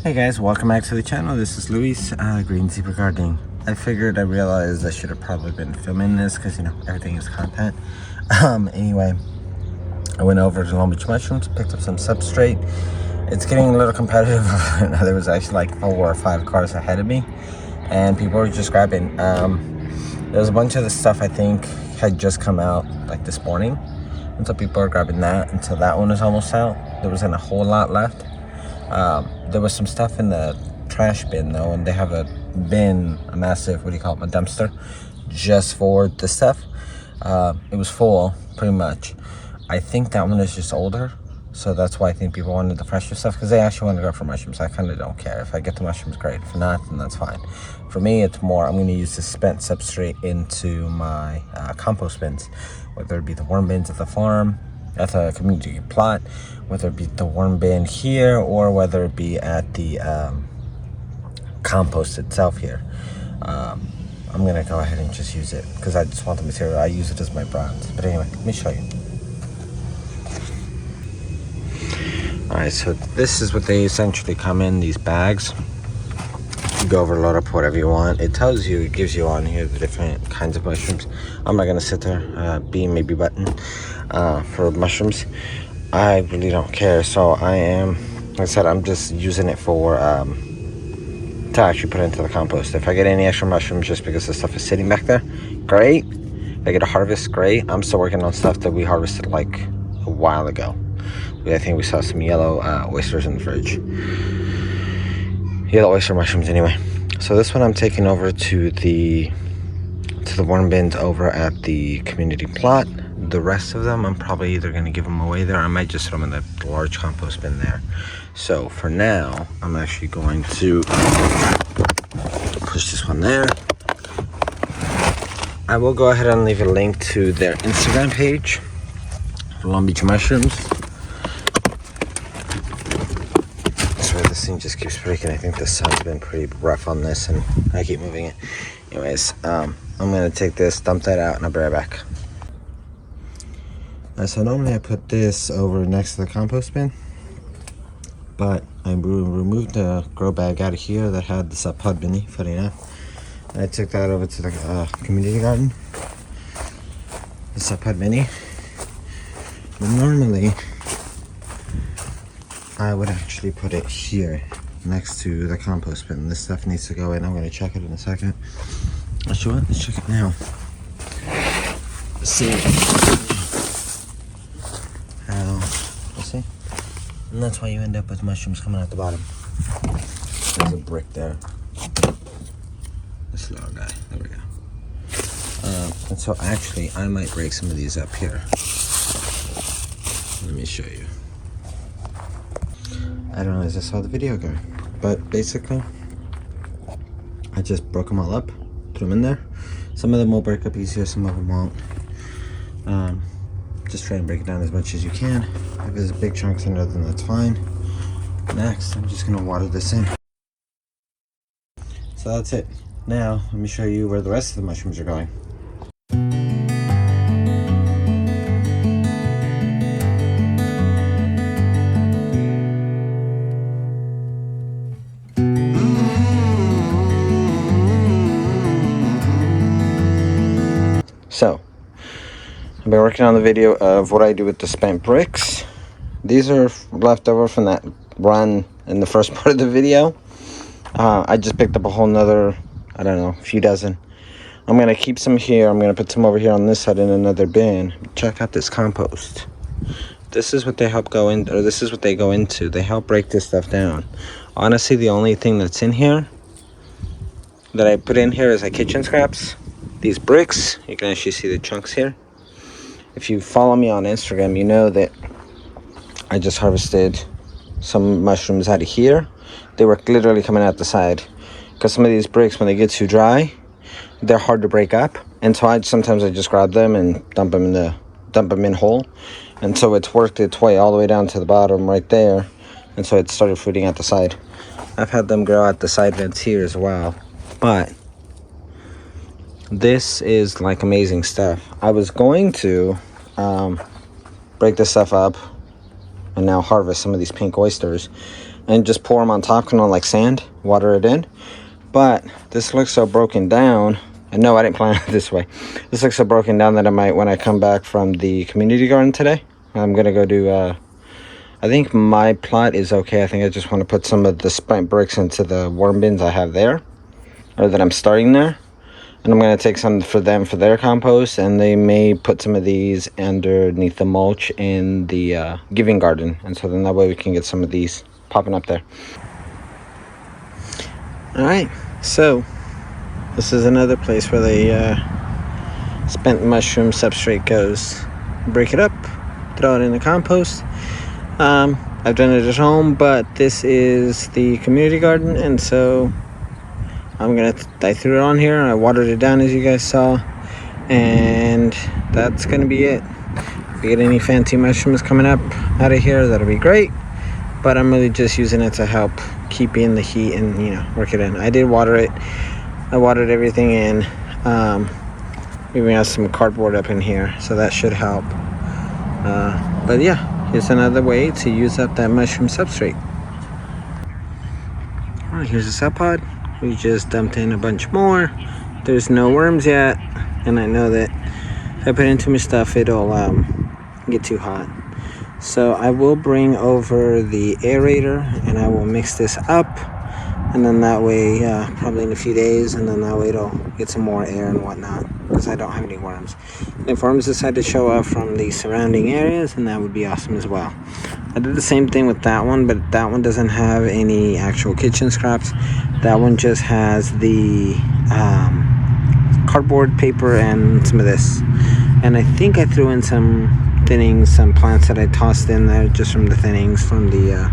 Hey guys, welcome back to the channel. This is Luis, Green Zebra Gardening. I realized I should have probably been filming this because, you know, everything is content. Anyway, I went over to Long Beach Mushrooms, picked up some substrate. It's getting a little competitive. There was actually like 4 or 5 cars ahead of me, and people were just grabbing. There was a bunch of the stuff I think had just come out like this morning, and so people are grabbing that until that one is almost out. There wasn't a whole lot left. There was some stuff in the trash bin though, and they have a bin, a massive, what do you call it, a dumpster, just for the stuff. It was full, pretty much. I think that one is just older, so that's why I think people wanted the fresher stuff, because they actually want to go for mushrooms. I kind of don't care. If I get the mushrooms, great. If not, then that's fine. For me, it's more, I'm going to use the spent substrate into my compost bins, whether it be the worm bins at the farm, at the community plot, whether it be the worm bin here, or whether it be at the compost itself here. I'm gonna go ahead and just use it because I just want the material. I use it as my bronze. But anyway, let me show you. Alright, so this is what they essentially come in, these bags. You go over, load up whatever you want. It tells you, it gives you on here the different kinds of mushrooms. I'm not gonna sit there, bean, maybe button, for mushrooms. I really don't care. So I am, like I said, I'm just using it for to actually put into the compost. If I get any extra mushrooms just because the stuff is sitting back there, great. If I get a harvest, great. I'm still working on stuff that we harvested like a while ago. I think we saw some yellow oysters in the fridge. Yellow oyster mushrooms anyway. So this one I'm taking over to the worm bins over at the community plot. The rest of them I'm probably either going to give them away there, or I might just throw them in the large compost bin there. So for now, I'm actually going to push this one there. I will go ahead and leave a link to their Instagram page for Long Beach Mushrooms. Sorry, this thing just keeps breaking. I think the sun's been pretty rough on this and I keep moving it. Anyways, I'm going to take this, dump that out, and I'll be right back. So normally I put this over next to the compost bin, but I removed the grow bag out of here that had the Subpod mini, funny enough. And I took that over to the community garden, the Subpod mini. But normally I would actually put it here next to the compost bin. This stuff needs to go in. I'm going to check it in a second. Actually, what? Let's check it now. Let's see. Let's see. And that's why you end up with mushrooms coming out the bottom. There's a brick there. This little guy. There we go. And so actually, I might break some of these up here. Let me show you. I don't know as I saw the video go, but basically, I just broke them all up, put them in there. Some of them will break up easier, some of them won't. Just try and break it down as much as you can. If there's big chunks in there, then that's fine. Next, I'm just gonna water this in. So that's it. Now, let me show you where the rest of the mushrooms are going. So, I've been working on the video of what I do with the spent bricks. These are left over from that run in the first part of the video. I just picked up a whole nother, I don't know, few dozen. I'm going to keep some here. I'm going to put some over here on this side in another bin. Check out this compost. This is what they help go in, or this is what they go into. They help break this stuff down. Honestly, the only thing that's in here that I put in here is like kitchen scraps. These bricks, you can actually see the chunks here. If you follow me on Instagram, you know that I just harvested some mushrooms out of here. They were literally coming out the side, because some of these bricks, when they get too dry, they're hard to break up. And so sometimes I just grab them and dump them in whole. And so it's worked its way all the way down to the bottom right there. And so it started fruiting out the side. I've had them grow out the side vents here as well. But this is like amazing stuff. I was going to break this stuff up and now harvest some of these pink oysters and just pour them on top, kind of like sand, water it in. But this looks so broken down. And no, I didn't plan it this way. This looks so broken down that I might, when I come back from the community garden today, I'm gonna go do, I think my plot is okay. I think I just want to put some of the spent bricks into the worm bins I have there, or that I'm starting there. And I'm gonna take some for them for their compost, and they may put some of these underneath the mulch in the giving garden. And so then that way we can get some of these popping up there. All right, so this is another place where the spent mushroom substrate goes. Break it up, throw it in the compost. I've done it at home, but this is the community garden, and so I threw it on here. I watered it down, as you guys saw, and that's gonna be it. If we get any fancy mushrooms coming up out of here, that'll be great. But I'm really just using it to help keep in the heat and, you know, work it in. I did water it. I watered everything in. We even have some cardboard up in here, so that should help. But yeah, here's another way to use up that mushroom substrate. All right, here's a Subpod. We just dumped in a bunch more. There's no worms yet, and I know that if I put in too much stuff, it'll get too hot. So I will bring over the aerator, and I will mix this up, and then that way, probably in a few days, and then that way it'll get some more air and whatnot, because I don't have any worms. And if worms decide to show up from the surrounding areas, then that would be awesome as well. I did the same thing with that one, but that one doesn't have any actual kitchen scraps. That one just has the cardboard paper and some of this. And I think I threw in some thinnings, some plants that I tossed in there just from the thinnings from the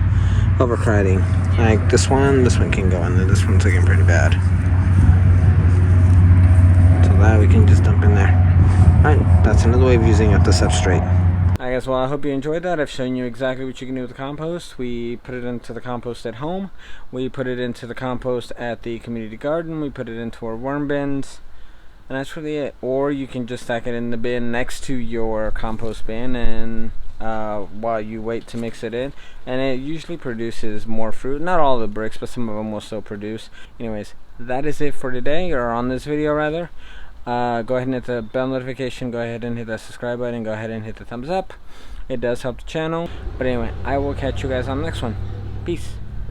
overcrowding. Like this one can go in there. This one's looking pretty bad. So that we can just dump in there. Alright, that's another way of using up the substrate. Alright guys, well I hope you enjoyed that. I've shown you exactly what you can do with the compost. We put it into the compost at home. We put it into the compost at the community garden. We put it into our worm bins. And that's really it. Or you can just stack it in the bin next to your compost bin, and while you wait to mix it in, and it usually produces more fruit. Not all the bricks, but some of them will still produce. Anyways, that is it for today, or on this video rather. Go ahead and hit the bell notification, go ahead and hit that subscribe button, go ahead and hit the thumbs up. It does help the channel. But anyway, I will catch you guys on the next one. Peace.